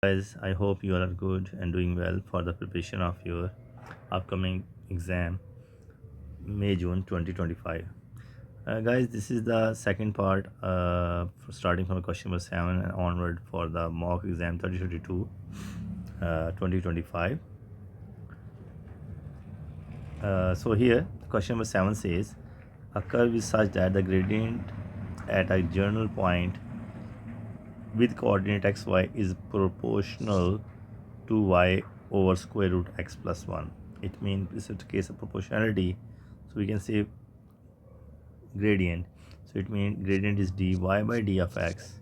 Guys, I hope you all are good and doing well for the preparation of your upcoming exam May June 2025. Guys, this is the second part starting from question number 7 and onward for the mock exam 3022 2025. So here question number 7 says a curve is such that the gradient at a journal point with coordinate xy is proportional to y over square root x plus 1. It means this is a case of proportionality, so we can say gradient. So it means gradient is dy by d of x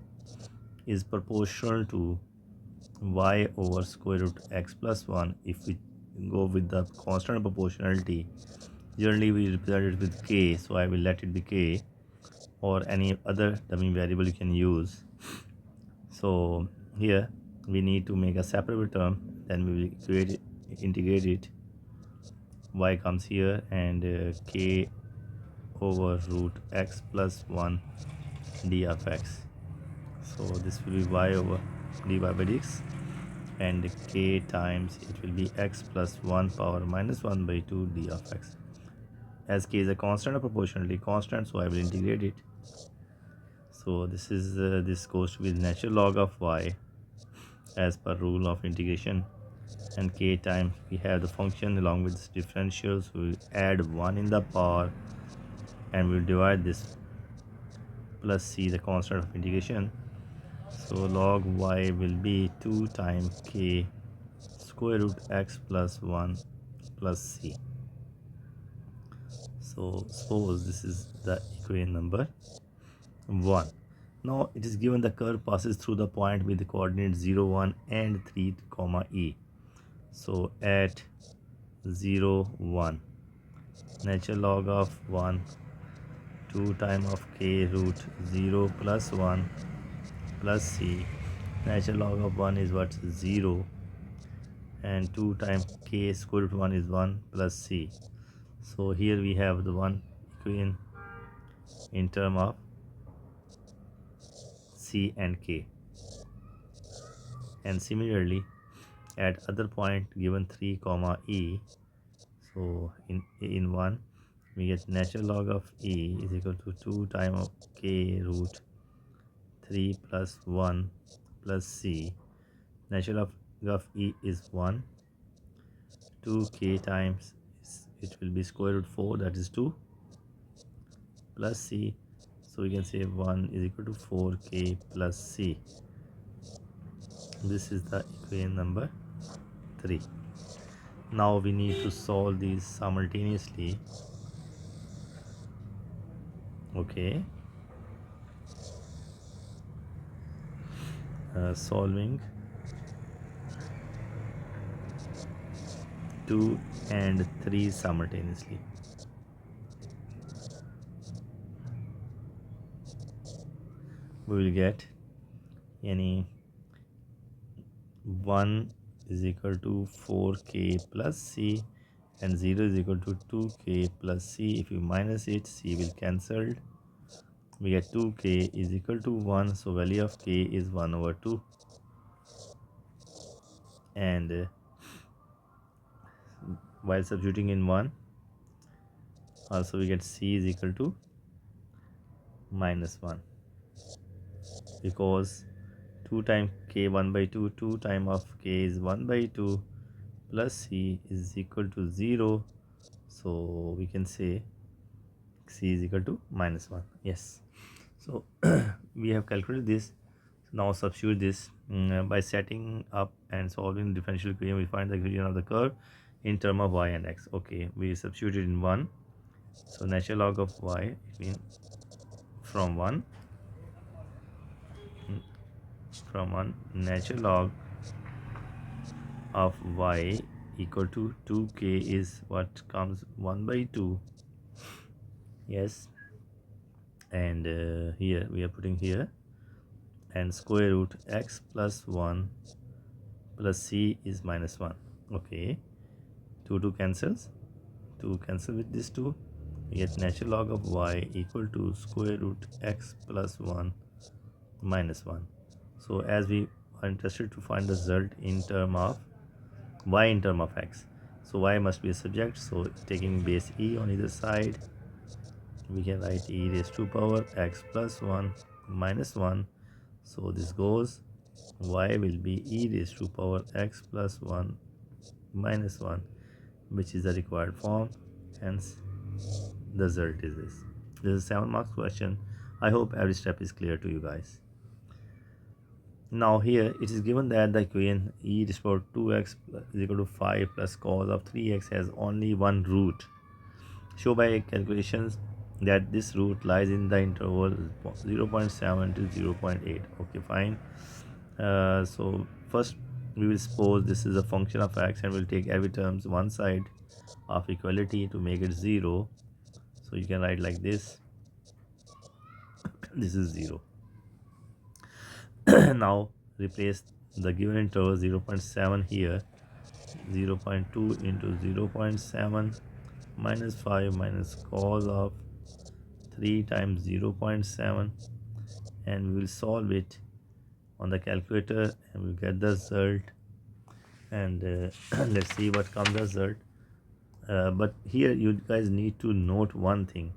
is proportional to y over square root x plus 1. If we go with the constant proportionality, generally we represent it with k, so I will let it be k, or any other dummy variable you can use. So here we need to make a separable term, then we will integrate it. Y comes here and k over root x plus 1 d of x. So this will be y over dy by dx, and k times it will be x plus 1 power minus 1 by 2 d of x. As k is a constant or proportionally constant, so I will integrate it. So this goes to be the natural log of y as per rule of integration, and k times we have the function along with this differential, so we add 1 in the power and we'll divide this plus c, the constant of integration. So log y will be 2 times k square root x plus 1 plus c. So suppose this is the equation number 1. Now it is given the curve passes through the point with the coordinates 0 1 and 3 comma e. So at 0 1, natural log of 1 2 time of k root 0 plus 1 plus c. Natural log of 1 is what? 0, and 2 times k square root 1 is 1 plus c. So here we have the one equation in term of c and k, and similarly at other point given 3 comma e. So in 1 we get natural log of e is equal to 2 times of k root 3 plus 1 plus c. Natural log of e is 1. 2k times it will be square root 4, that is 2, plus c. So we can say 1 is equal to 4k plus c. This is the equation number 3. Now we need to solve these simultaneously. Okay, solving 2 and 3 simultaneously. We will get any 1 is equal to 4k plus c, and 0 is equal to 2k plus c. If you minus it, c will cancel. We get 2k is equal to 1, so value of k is 1 over 2, and while substituting in 1, also we get c is equal to minus 1, because 2 times k 1 by 2, 2 times of k is 1 by 2 plus c is equal to 0, so we can say c is equal to minus 1. Yes, so we have calculated this. Now substitute this by setting up and solving the differential equation. We find the equation of the curve in term of y and x. Okay, we substituted in 1, so natural log of y, it means from 1 natural log of y equal to 2k is what comes 1 by 2. Yes, and here we are putting here, and square root x plus 1 plus c is minus 1. Okay, 2 cancels, 2 cancel with this 2. We get natural log of y equal to square root x plus 1 minus 1. So as we are interested to find the result in term of y in term of x. So y must be a subject, so taking base e on either side, we can write e raised to power x plus 1 minus 1. So this goes, y will be e raised to power x plus 1 minus 1, which is the required form. Hence the result is this. This is a 7 marks question. I hope every step is clear to you guys. Now here it is given that the equation e raised to power 2x is equal to 5 plus cos of 3x has only one root. Show by calculations that this root lies in the interval 0.7 to 0.8. Okay, fine. So first we will suppose this is a function of x, and we'll take every terms one side of equality to make it 0. So you can write like this. This is 0. Now replace the given interval 0.7 here. 0.2 into 0.7 minus 5 minus cos of 3 times 0.7, and we will solve it on the calculator and we'll get the result. And let's see what comes the result. But here you guys need to note one thing.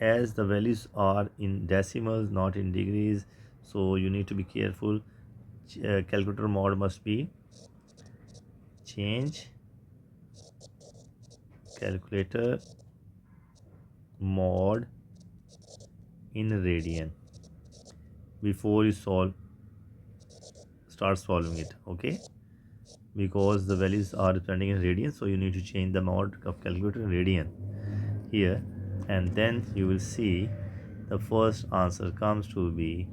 As the values are in decimals, not in degrees, so you need to be careful. Calculator mode must be change calculator mode in radian before you start solving it. Okay, because the values are representing in radian, so you need to change the mode of calculator in radian here, and then you will see the first answer comes to be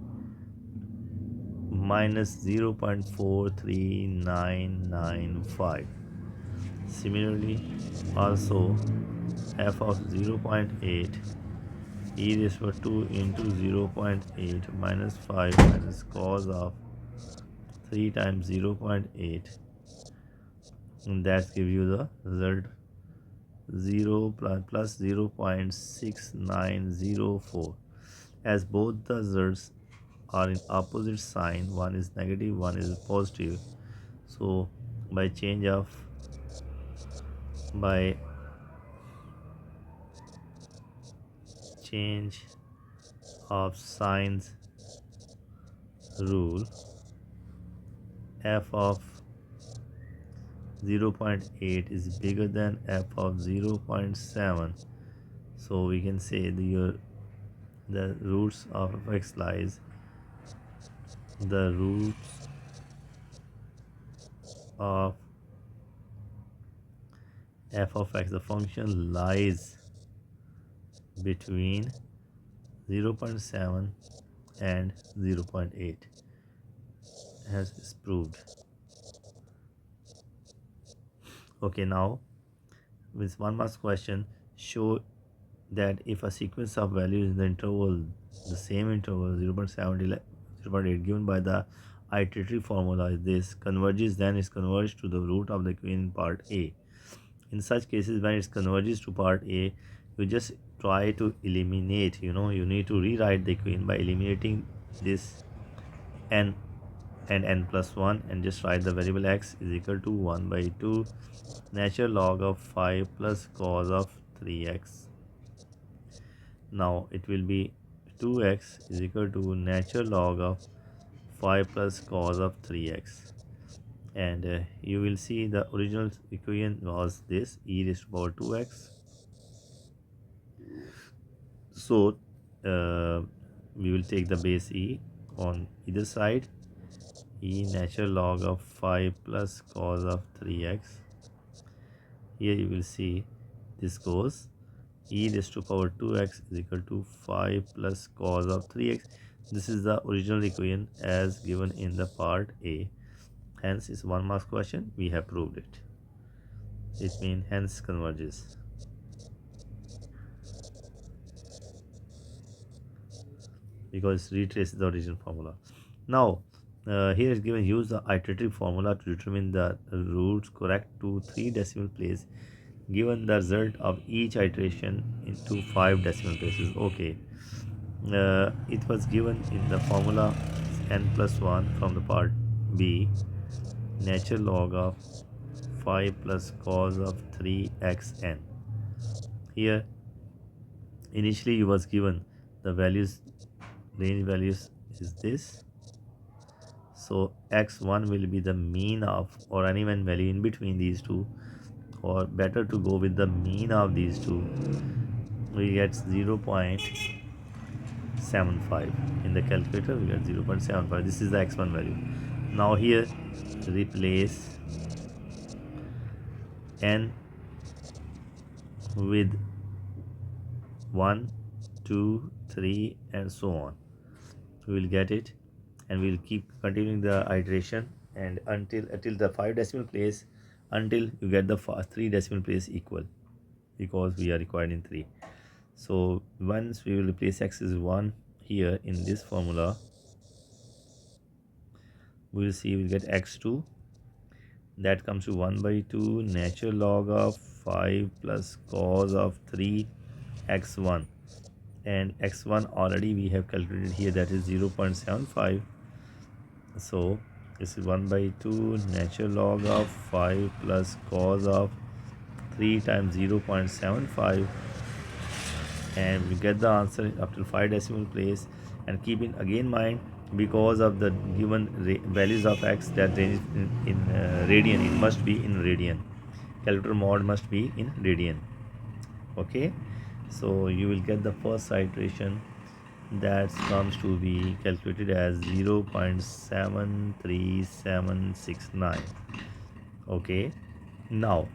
minus 0.43995. Similarly, also f of 0.8 e raised to 2 into 0.8 minus 5 minus cos of 3 times 0.8, and that gives you the result 0 plus 0.6904. As both the results are in opposite sign, one is negative, one is positive, so by change of signs rule, f of 0.8 is bigger than f of 0.7, so we can say the roots of f(x) lies, the roots of f of x, the function, lies between 0.7 and 0.8, as is proved. Okay, now with 1 marks question, show that if a sequence of values in the interval, the same interval 0.7 to 0.8 given by the iterative formula is this, converges, then is converged to the root of the equation in part A. In such cases, when it converges to part A, you just try to eliminate, you need to rewrite the equation by eliminating this n and n plus 1, and just write the variable x is equal to 1 by 2 natural log of 5 plus cos of 3x. Now it will be 2x is equal to natural log of 5 plus cos of 3x, and you will see the original equation was this, e raised to power 2x. So we will take the base e on either side, e natural log of 5 plus cos of 3x. Here you will see this goes, e raised to power 2x is equal to 5 plus cos of 3x. This is the original equation as given in the part A. Hence it's 1 marks question, we have proved it. It means hence converges. Because retraces the original formula. Now here is given, use the iterative formula to determine the roots correct to 3 decimal place, given the result of each iteration into 5 decimal places. Okay, it was given in the formula n plus 1 from the part be natural log of 5 plus cos of 3xn. Here initially you was given the values, range values is this. So x1 will be the mean of, or any one value in between these two, or better to go with the mean of these two. We get 0.75 in the calculator. We get 0.75. This is the x1 value. Now here replace n with 1, 2, 3 and so on. We will get it, and we will keep continuing the iteration and until the 5 decimal place, until you get the 3 decimal place equal, because we are required in 3. So once we will replace x is 1 here in this formula, we will see we'll get x2, that comes to 1 by 2 natural log of 5 plus cos of 3 x1, and x1 already we have calculated here, that is 0.75. so this is 1 by 2 natural log of 5 plus cos of 3 times 0.75, and we get the answer up to 5 decimal place. And keep in again mind, because of the given values of x that range in radian, it must be in radian. Calculator mode must be in radian. Okay, so you will get the first iteration, that comes to be calculated as 0.73769. okay, now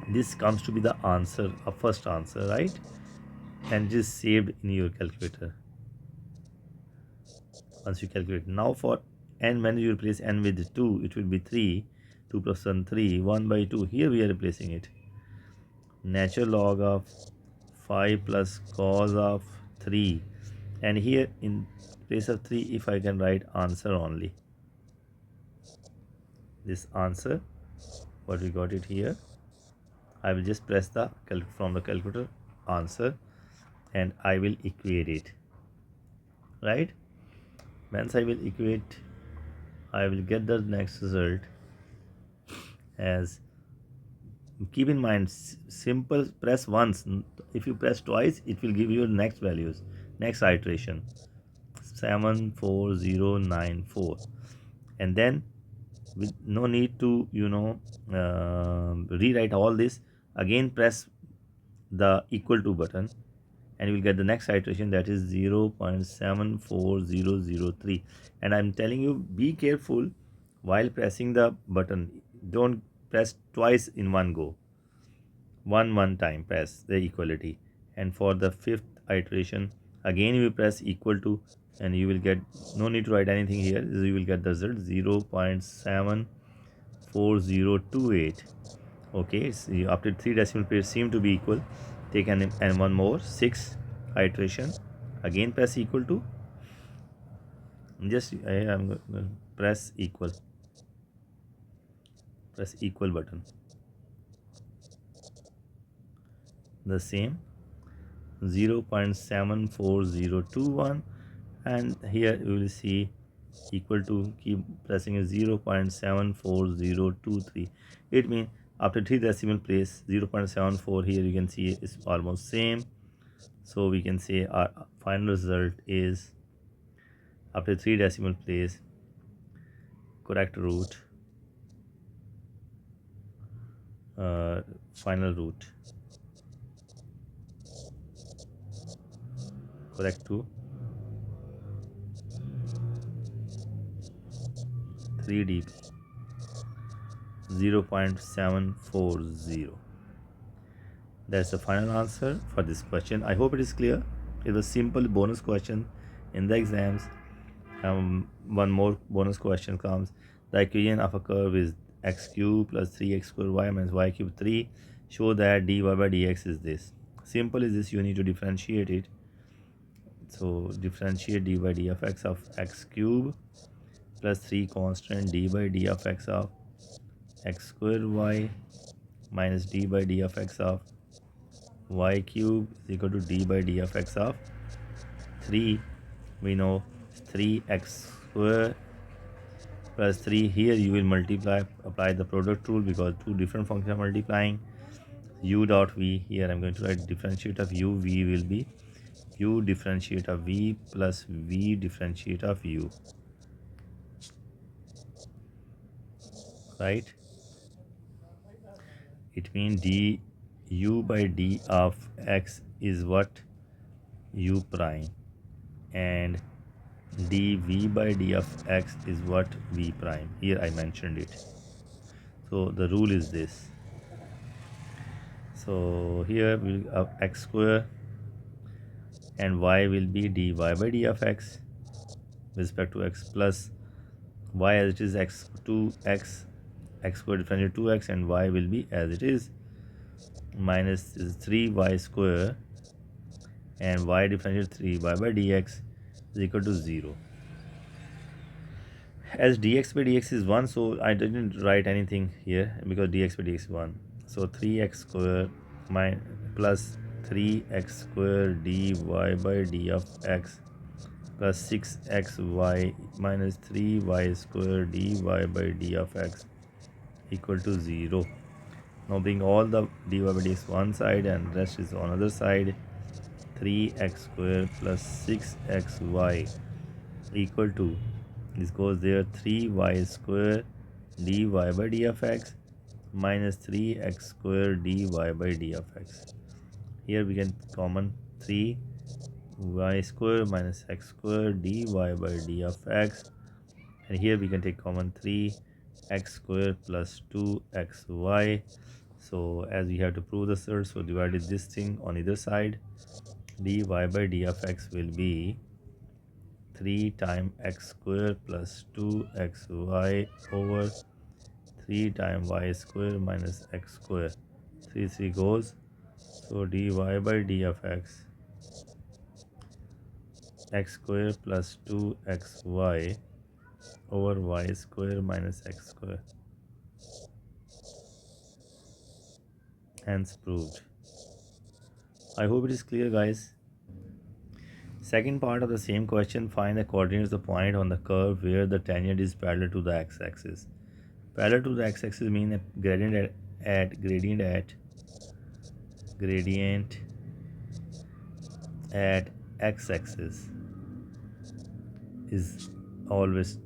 this comes to be the answer, a first answer, right? And just saved in your calculator once you calculate. Now for n, when you replace n with 2, it will be 3. 2 plus 1 3, 1 by 2, here we are replacing it, natural log of 5 plus cos of 3, and here in place of 3, if I can write answer only, this answer what we got it here, I will just press the from the calculator answer, and I will equate it, right? Once I will equate, I will get the next result as, keep in mind, simple, press once, if you press twice it will give you next values, next iteration 74094, and then with no need to rewrite all this, again press the equal to button, and you will get the next iteration, that is 0.74003. and I'm telling you, be careful while pressing the button, don't press twice in one go, one time press the equality. And for the fifth iteration, again you will press equal to, and you will get, no need to write anything here, you will get the result 0.74028. okay, so after 3 decimal places seem to be equal, take an and one more, 6 iteration, again press equal to, just I am going to press equal button, the same 0.74021, and here you will see equal to, keep pressing a 0.74023. it means after 3 decimal place 0.74, here you can see is almost same. So we can say our final result is, after 3 decimal place, correct root, final root correct to 3 dB, 0.740. That's the final answer for this question. I hope it is clear. It was simple bonus question in the exams. One more bonus question comes. The equation of a curve is x cube plus 3x squared y minus y cube 3. Show that dy by dx is this. Simple is this, you need to differentiate it. So differentiate d by d of x cube plus 3 constant d by d of x of x squared y minus d by d of x of y cube is equal to d by d of x of 3. We know 3x square plus 3. Here you will apply the product rule because two different functions are multiplying. U dot v, here I'm going to write differentiate of u. V will be u differentiate of v plus v differentiate of u, right? It means d u by d of x is what? U prime, and dv by d of x is what? V prime. Here I mentioned it. So the rule is this. So here we'll have x square and y will be dy by d of x with respect to x plus y as it is x 2x, x square differentiate 2x, and y will be as it is minus 3y square, and y differentiate 3y by dx is equal to 0. As dx by dx is 1, so I didn't write anything here because dx by dx is 1. So 3x square plus 3x square dy by d of x plus 6xy minus 3y square dy by d of x equal to 0. Now bring all the dy by dx one side and rest is on other side. 3x square plus 6xy equal to, this goes there, 3y square dy by d of x minus 3x square dy by d of x. Here we can common 3y square minus x square dy by d of x, and here we can take common 3x square plus 2xy. So as we have to prove the third, so divided this thing on either side. Dy by d of x will be 3 times x square plus 2xy over 3 times y square minus x square. 3 goes, so dy by d of x square plus 2xy over y square minus x square. Hence proved. I hope it is clear, guys. Second part of the same question, find the coordinates of the point on the curve where the tangent is parallel to the x-axis. Parallel to the x-axis means a gradient at x-axis is always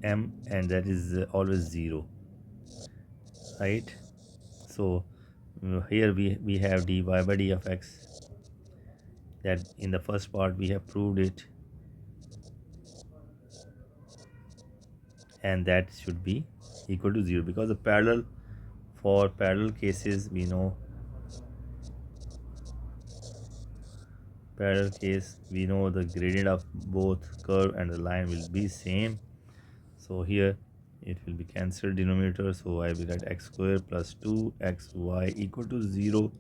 m, and that is always 0, right? So here we have dy by d of x, that in the first part we have proved it, and that should be equal to 0 because the for parallel cases we know the gradient of both curve and the line will be same. So here it will be cancelled denominator, so I will get x square plus 2xy equal to 0.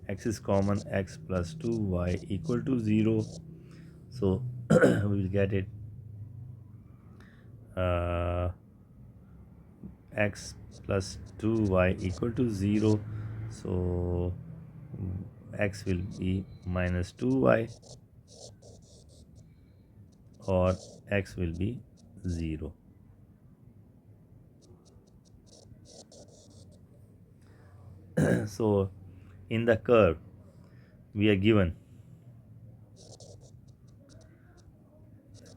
X is common, x plus 2y equal to 0. So we will get it x plus 2y equal to 0. So x will be minus 2y or x will be 0. So in the curve we are given,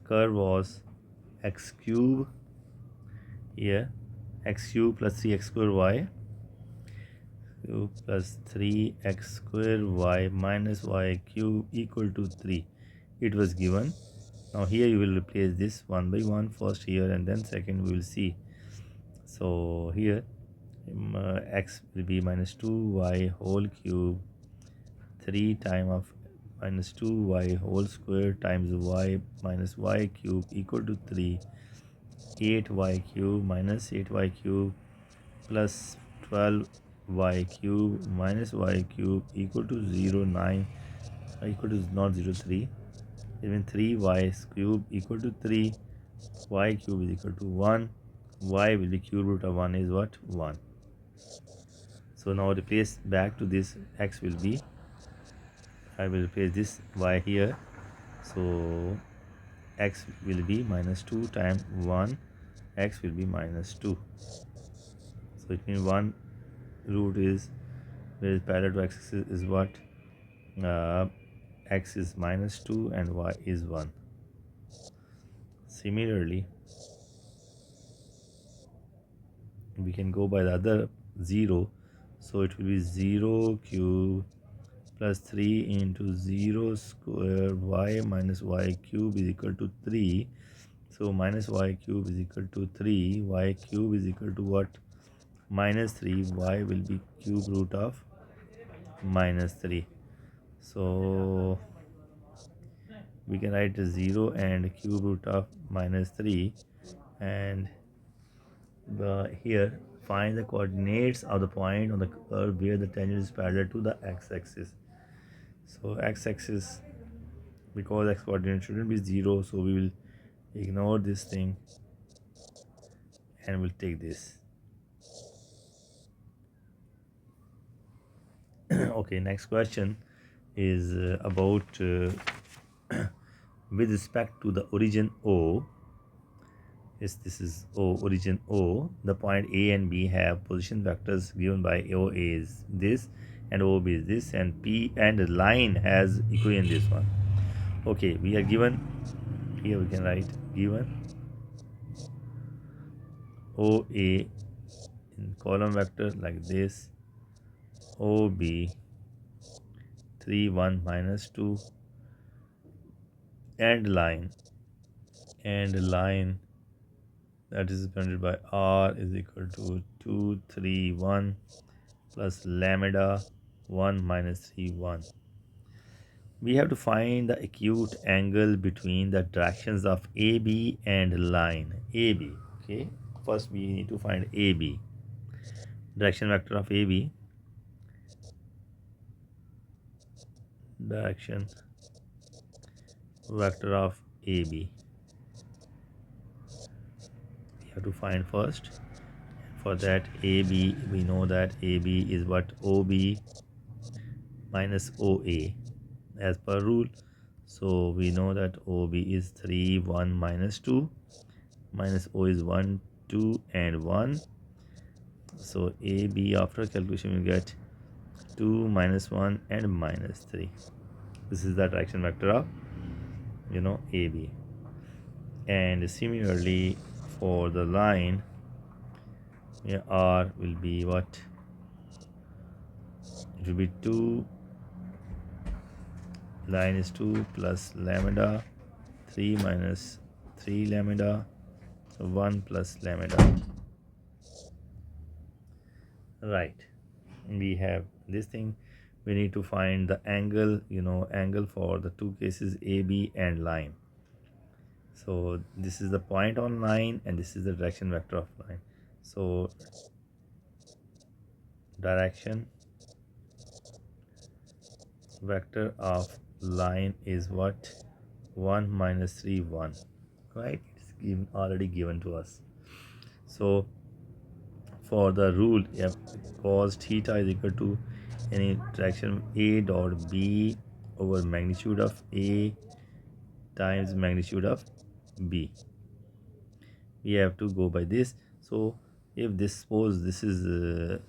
curve was x cube, here x cube plus 3x square y plus 3x square y minus y cube equal to 3. It was given. Now here you will replace this one by one, first here and then second we will see. So here x will be minus 2y whole cube 3 times of minus 2y whole square times y minus y cube equal to 3. 8y cube minus 8y cube plus 12y cube minus y cube equal to 0. 9 equal to not 0 3. Even 3y cube equal to 3. Y cube is equal to 1. Y will be cube root of 1 is what? 1. So now replace back to this, x will be, I will replace this y here, so x will be minus 2 times 1, x will be minus 2. So it means one root is where is parallel to x is what, uh, x is minus 2 and y is 1. Similarly, we can go by the other 0, so it will be 0 cube plus 3 into 0 square y minus y cube is equal to 3. So minus y cube is equal to 3, y cube is equal to what, minus 3, y will be cube root of minus 3. So we can write 0 and cube root of minus 3, and here find the coordinates of the point on the curve where the tangent is parallel to the x-axis. So x-axis, because x coordinate shouldn't be 0, so we will ignore this thing and we'll take this. Okay, next question is about with respect to the origin O. Yes, this is O, origin O. The point A and B have position vectors given by OA is this and OB is this, and P and the line has equation this one. Okay, we are given, here we can write given OA in column vector like this, OB 3 1 minus 2, and line that is represented by R is equal to 2 3 1 plus lambda 1 minus 3 1. We have to find the acute angle between the directions of AB and line AB. Okay, first we need to find AB, direction vector of AB, direction vector of AB we have to find first. For that, AB, we know that AB is what, OB minus OA as per rule. So we know that OB is 3 1 minus 2, minus O is 1 2 and 1. So AB after calculation we get 2 minus 1 and minus 3. This is the direction vector of AB. And similarly for the line, R will be what, it will be 2, line is 2 plus lambda 3 minus 3 lambda, so 1 plus lambda. Right, we have this thing. We need to find the angle, angle for the two cases AB and line. So this is the point on line and this is the direction vector of line. So direction vector of line is what, 1 minus 3 1, right? It's already given to us. So for the rule, cos theta is equal to any direction A dot B over magnitude of A times magnitude of B. We have to go by this. So if this, suppose this is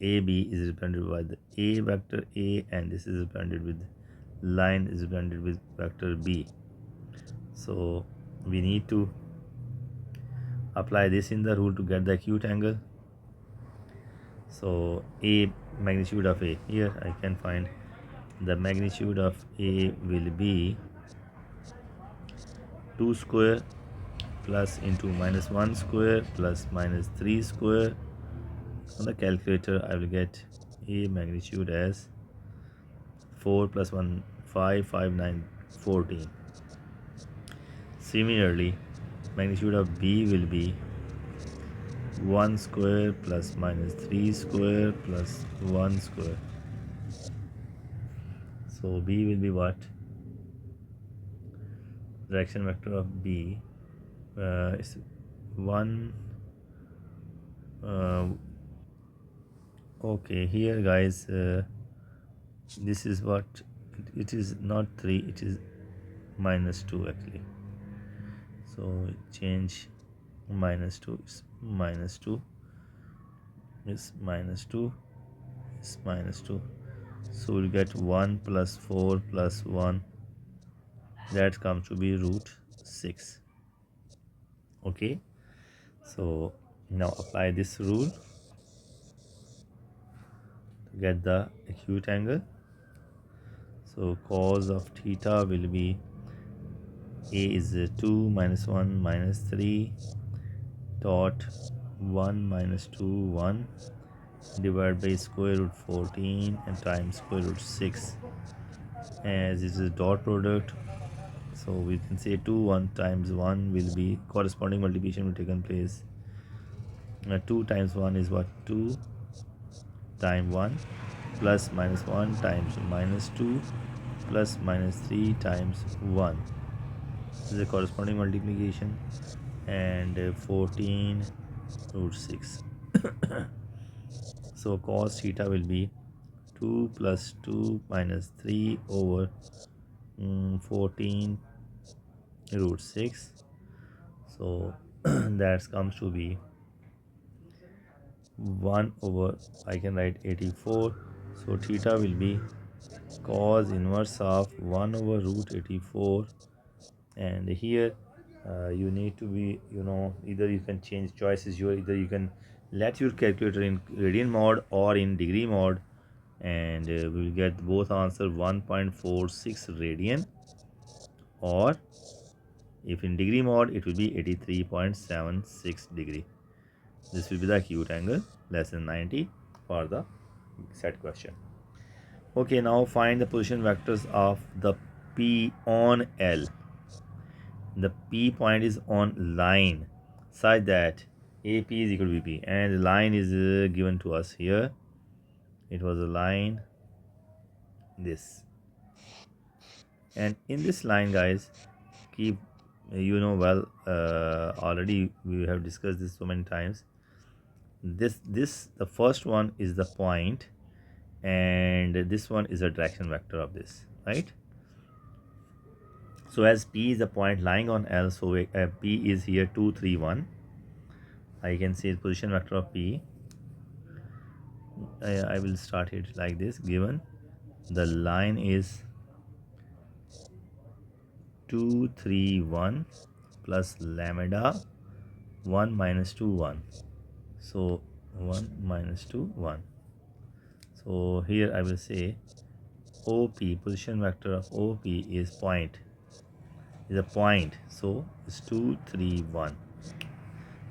AB is represented by the A vector A, and this is represented with line is represented with vector B. So we need to apply this in the rule to get the acute angle. So A, magnitude of A, here I can find the magnitude of A will be 2 square plus into minus 1 square plus minus 3 square. On the calculator I will get A magnitude as 4 plus 1 5 5 9 14. Similarly, magnitude of B will be 1 square plus minus 3 square plus 1 square. So B will be what? Direction vector of B is 1. Okay, here guys, this is what it is, not 3, it is minus 2 actually. So change minus 2 is minus 2 is minus 2 is minus 2. So we'll get 1 plus 4 plus 1, that comes to be root 6. Okay, so now apply this rule to get the acute angle. So cos of theta will be a is 2 minus 1 minus 3 dot 1 minus 2 1 divided by square root 14 and times square root 6. As this is dot product, so we can say 2 1 times 1 will be corresponding multiplication will taken place. 2 times 1 is what? 2 times 1 plus minus 1 times minus 2 plus minus 3 times 1. This is a corresponding multiplication, and 14 root 6. So cos theta will be 2 plus 2 minus 3 over 14 root 6. So that comes to be 1 over, I can write 84. So theta will be cos inverse of 1 over root 84. And here you need to be, either you can change, choice is your, either you can let your calculator in radian mode or in degree mode, and we will get both answer 1.46 radian, or if in degree mode it will be 83.76 degree. This will be the acute angle less than 90 for the set question. Okay, now find the position vectors of the P on L. The P point is on line such that AP is equal to BP, and the line is given to us here. It was a line, this, and in this line, guys, keep, well, already we have discussed this so many times. This the first one is the point, and this one is a direction vector of this, right? So as P is the point lying on L, so P is here 2 3 1. I can say the position vector of P. I will start it like this. Given the line is 2 3 1 plus lambda 1 minus 2 1. So 1 minus 2 1. So here I will say OP, position vector of OP is point, is a point, so it's 2 3 1,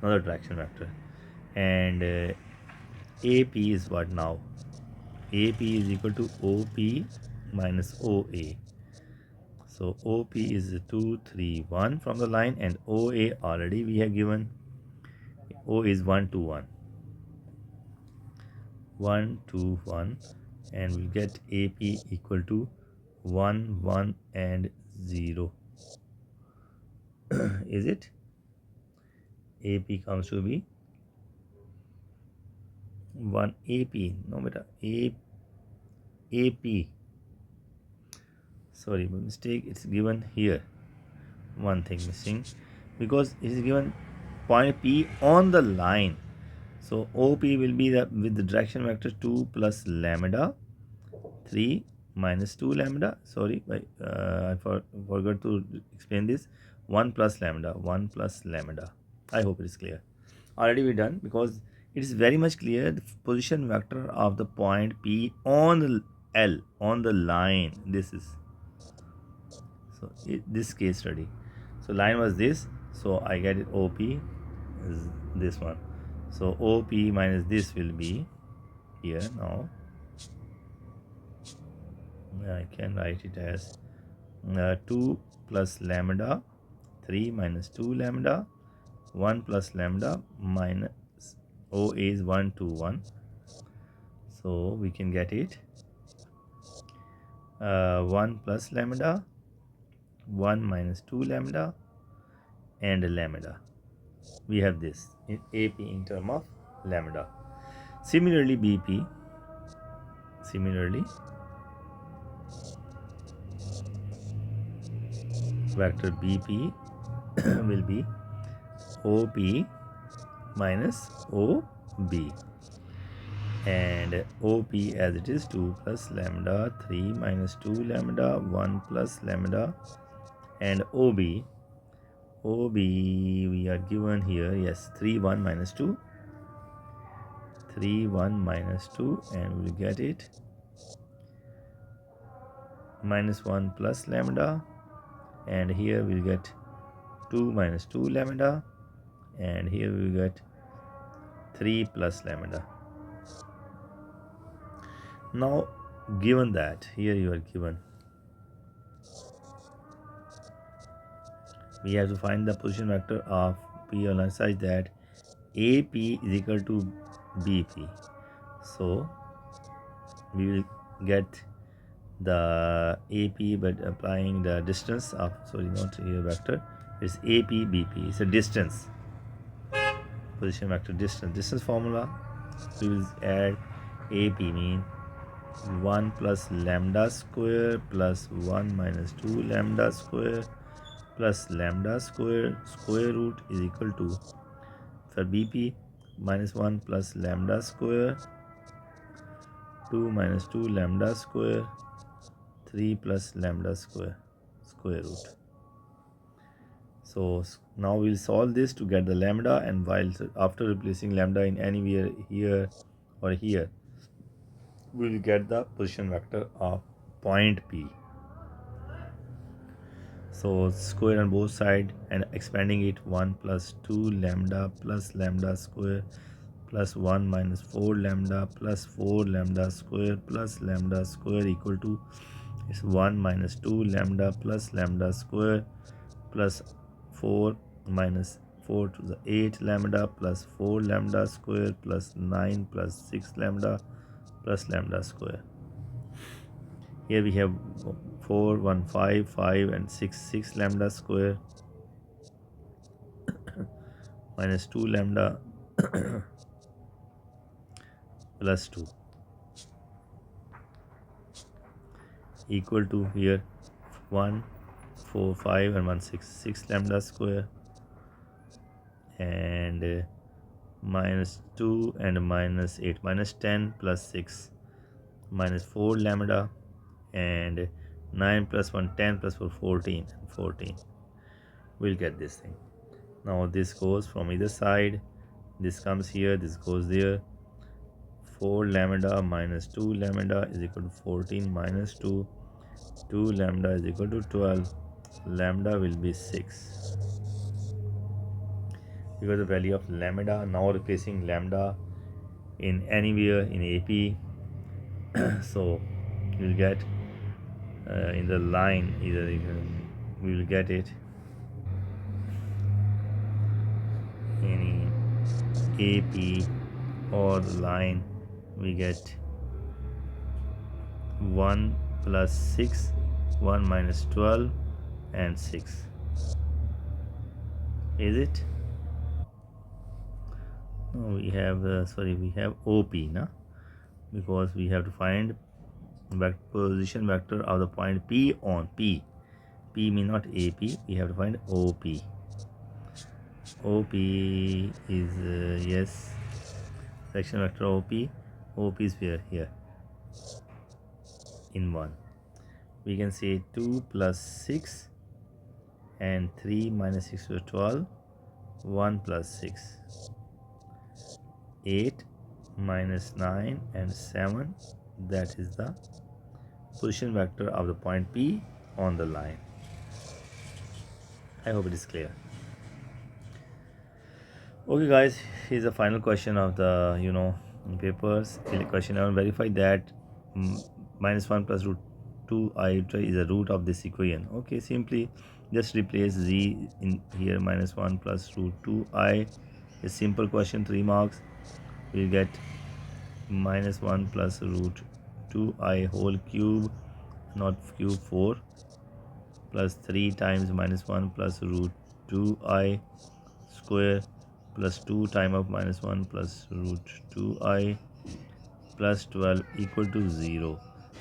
another direction vector. And AP is what now? AP is equal to OP minus OA. So OP is 2 3 1 from the line, and OA already we have given. O is 1 2 1, 1 2 1, and we'll get AP equal to 1 1 and 0. Is it? AP comes to be 1 AP. No, beta. AP. Sorry, mistake. It's given here. One thing missing, because it is given point P on the line. So OP will be with the direction vector 2 plus lambda 3 minus 2 lambda. Sorry, I forgot to explain this. 1 plus lambda, 1 plus lambda. I hope it is clear. Already we done, because it is very much clear the position vector of the point P on L, on the line. This is, so this case study. So line was this, so I get it OP is this one. So OP minus this will be here now. I can write it as 2 plus lambda 3 minus 2 lambda 1 plus lambda minus OA is 1 2 1. So we can get it 1 plus lambda 1 minus 2 lambda and lambda. We have this in AP in term of lambda. Similarly BP, vector BP will be OP minus OB, and OP as it is 2 plus lambda, 3 minus 2 lambda, 1 plus lambda, and OB we are given here, yes, 3 1 minus 2, 3 1 minus 2, and we'll get it minus 1 plus lambda, and here we'll get 2 minus 2 lambda, and here we get 3 plus lambda. Now given that here you are given, we have to find the position vector of P on such that AP is equal to BP. So we will get the AP by applying the distance of, sorry, not here vector, it's AP BP, it's a distance, position vector distance formula. We will add AP mean 1 plus lambda square plus 1 minus 2 lambda square plus lambda square root is equal to, for BP, minus 1 plus lambda square, 2 minus 2 lambda square, 3 plus lambda square root. So now we'll solve this to get the lambda, and while after replacing lambda in anywhere here or here, we will get the position vector of point P. So square on both sides and expanding it, 1 plus 2 lambda plus lambda square plus 1 minus 4 lambda plus 4 lambda square plus lambda square equal to is 1 minus 2 lambda plus lambda square plus 4 minus 4 to the 8 lambda plus 4 lambda square plus 9 plus 6 lambda plus lambda square. Here we have 4 1 5 5 and 6 lambda square minus 2 lambda plus 2 equal to here 1 4 5 and 1 6 lambda square, and minus 2 and minus 8 minus 10 plus 6 minus 4 lambda, and 9 plus 1 10 plus 4 14. We'll get this thing. Now this goes from either side, this comes here, this goes there. 4 lambda minus 2 lambda is equal to 14 minus 2 lambda is equal to 12. Lambda will be 6. We got the value of lambda. Now replacing lambda in anywhere in AP. So we'll get in the line, either we will get it in AP or the line, we get 1 plus 6, 1 minus 12 and 6. Is it? No, we have we have OP na, because we have to find position vector of the point P on P. P mean not AP, we have to find OP. OP is yes, section vector OP. OP is where? Here in 1. We can say 2 plus 6 and 3 minus 6 to 12, 1 plus 6, 8 minus 9 and 7. That is the position vector of the point P on the line. I hope it is clear. Okay guys, here's the final question of the papers. Question 11, verify that minus 1 plus root 2i is a root of this equation. Okay, simply just replace z in here, minus 1 plus root 2i. A simple question, 3 marks. We'll get minus 1 plus root 2i whole cube, not cube 4, plus 3 times minus 1 plus root 2i square plus 2 times of minus 1 plus root 2i plus 12 equal to 0.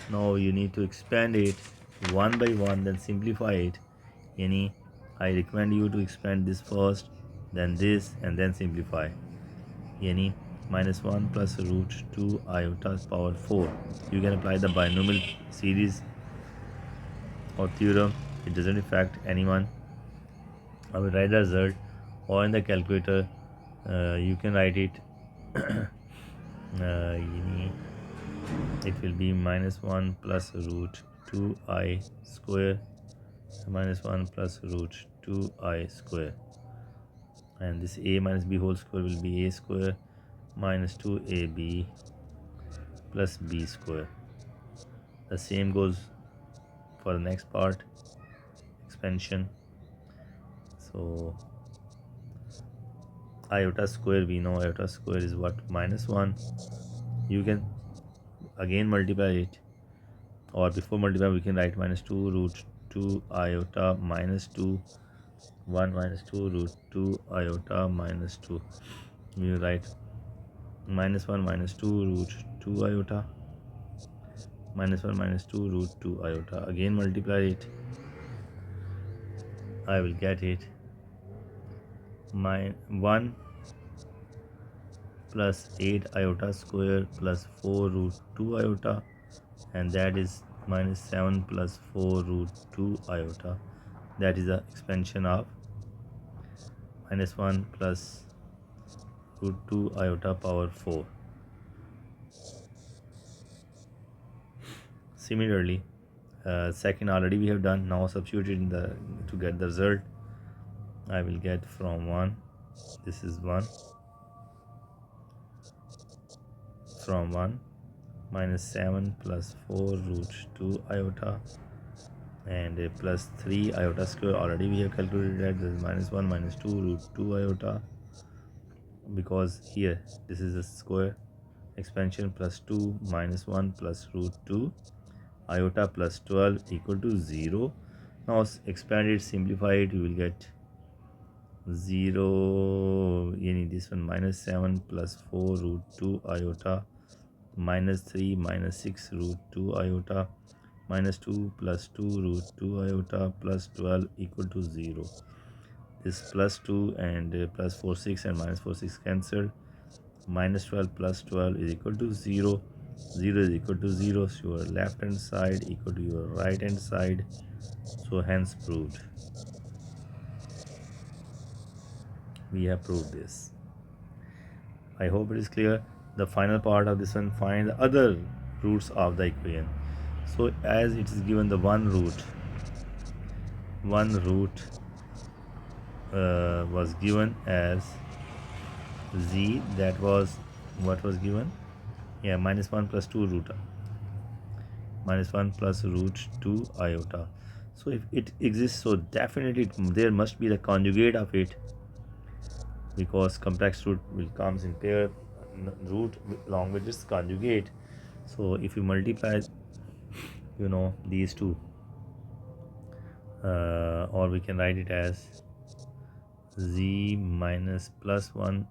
Now you need to expand it one by one, then simplify it. I recommend you to expand this first then this, and then simplify. Yani -1 plus root 2 iota power 4. You can apply the binomial series or theorem. It doesn't affect anyone. I will write the result, or in the calculator you can write it. Yani it will be -1 plus root 2i square, -1 plus root 2i square, and this a minus b whole square will be a square minus 2ab plus b square. The same goes for the next part, expansion. So iota square, we know iota square is what, -1. You can again multiply it, or before multiply we can write -2 root 2 iota minus 2, 1 minus 2 root 2 iota minus 2. We write -1 minus 2 root 2 iota, -1 minus 2 root 2 iota. Again multiply it. I will get it 1 plus 8 iota square plus 4 root 2 iota, and that is -7 plus 4 root 2 iota. That is the expansion of -1 plus root 2 iota power 4. Similarly, second already we have done. Now substitute in the to get the result. I will get from 1, this is 1, from 1 -7 plus 4 root 2 iota, and plus 3 iota square. Already we have calculated that. This is -1 minus 2 root 2 iota, because here this is a square. Expansion plus 2 -1 plus root 2 iota plus 12 equal to 0. Now expand it, simplify it, you will get 0. This one -7 plus 4 root 2 iota minus 3 minus 6 root 2 iota minus 2 plus 2 root 2 iota plus 12 equal to 0. This plus 2 and plus 4 6 and minus 4 6 cancelled. Minus 12 plus 12 is equal to 0. 0 is equal to 0. So your left hand side equal to your right hand side. So hence proved. We have proved this. I hope it is clear. The final part of this one, find the other roots of the equation. So as it is given the one root was given as z, that was what was given, yeah, -1 plus 2 root, -1 plus root 2 iota. So if it exists, so definitely there must be the conjugate of it, because complex root will comes in pair, root along with its conjugate. So if you multiply these two, or we can write it as z minus plus 1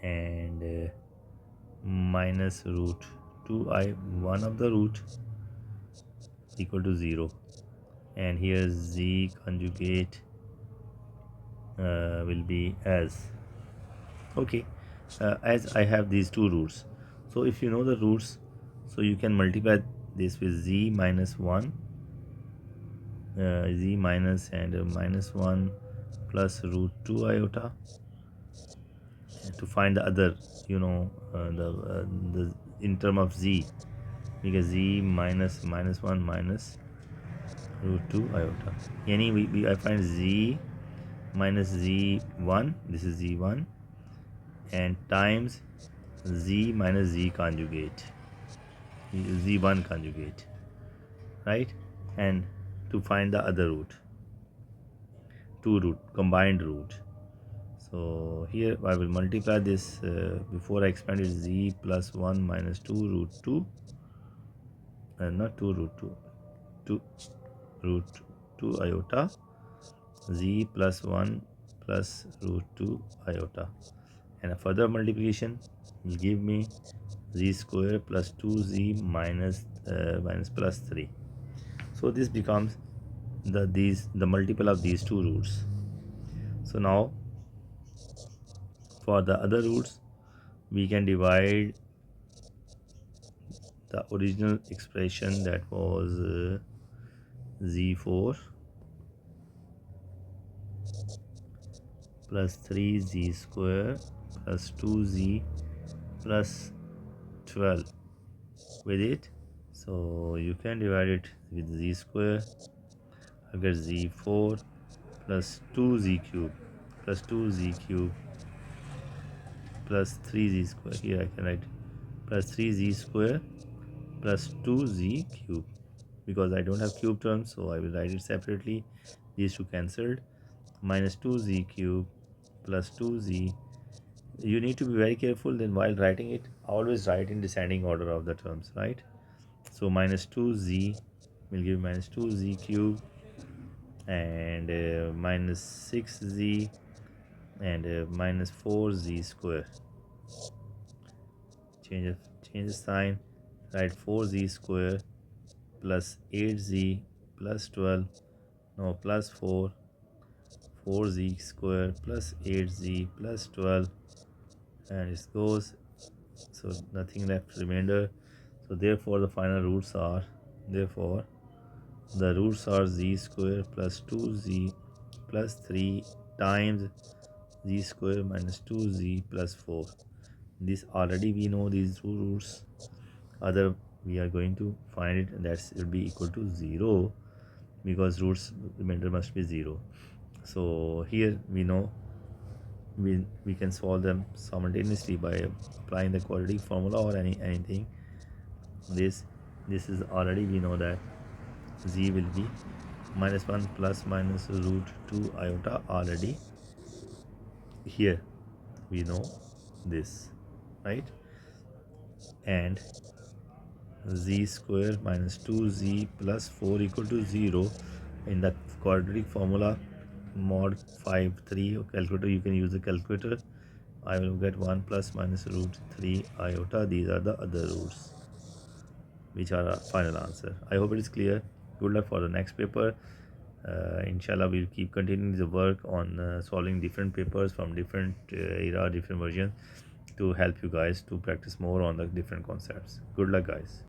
and minus root 2i, one of the root, equal to 0, and here z conjugate will be as, okay, as I have these two roots. So if you know the roots, so you can multiply this with z minus 1, z minus and -1 plus root 2 iota, to find the other, the in term of z, because z minus -1 minus root 2 iota. Yani I find z minus z1, this is z1, and times z minus z conjugate, z1 conjugate, right? And to find the other root, combined root. So here I will multiply this, before I expand it, z plus 1 minus 2 root 2, not 2 root 2, 2 root 2 iota, z plus 1 plus root 2 iota, and a further multiplication will give me z square plus 2z minus plus 3. So this becomes the multiple of these two roots. So now for the other roots, we can divide the original expression, that was z4 plus 3z square plus 2z plus 12 with it. So you can divide it with z square. I get z4 plus 2z cube plus 2z cube plus 3z square. Here I can write plus 3z square plus 2z cube, because I don't have cube terms, so I will write it separately. These two cancelled. Minus 2z cube plus 2z. You need to be very careful then while writing it. Always write in descending order of the terms, right? So minus 2z will give minus 2z cube, and minus 6z, and minus 4z square. Change the sign. Write 4z square plus 8z plus 12. No, plus 4z square plus 8z plus 12, and it goes, so nothing left remainder. So therefore the final roots are, therefore the roots are z square plus 2z plus 3 times z square minus 2z plus 4. This already we know these two roots. Other we are going to find it, and that will be equal to 0, because roots remainder must be 0. So here we know we can solve them simultaneously by applying the quadratic formula or anything. This is already we know that z will be minus 1 plus minus root 2 iota. Already here we know this, right? And z square minus 2z plus 4 equal to 0. In the quadratic formula mod 5 3 calculator, you can use the calculator. I will get 1 plus minus root 3 iota. These are the other roots, which are our final answer. I hope it is clear. Good luck for the next paper. Inshallah, we'll keep continuing the work on solving different papers from different era, different versions, to help you guys to practice more on the different concepts. Good luck, guys.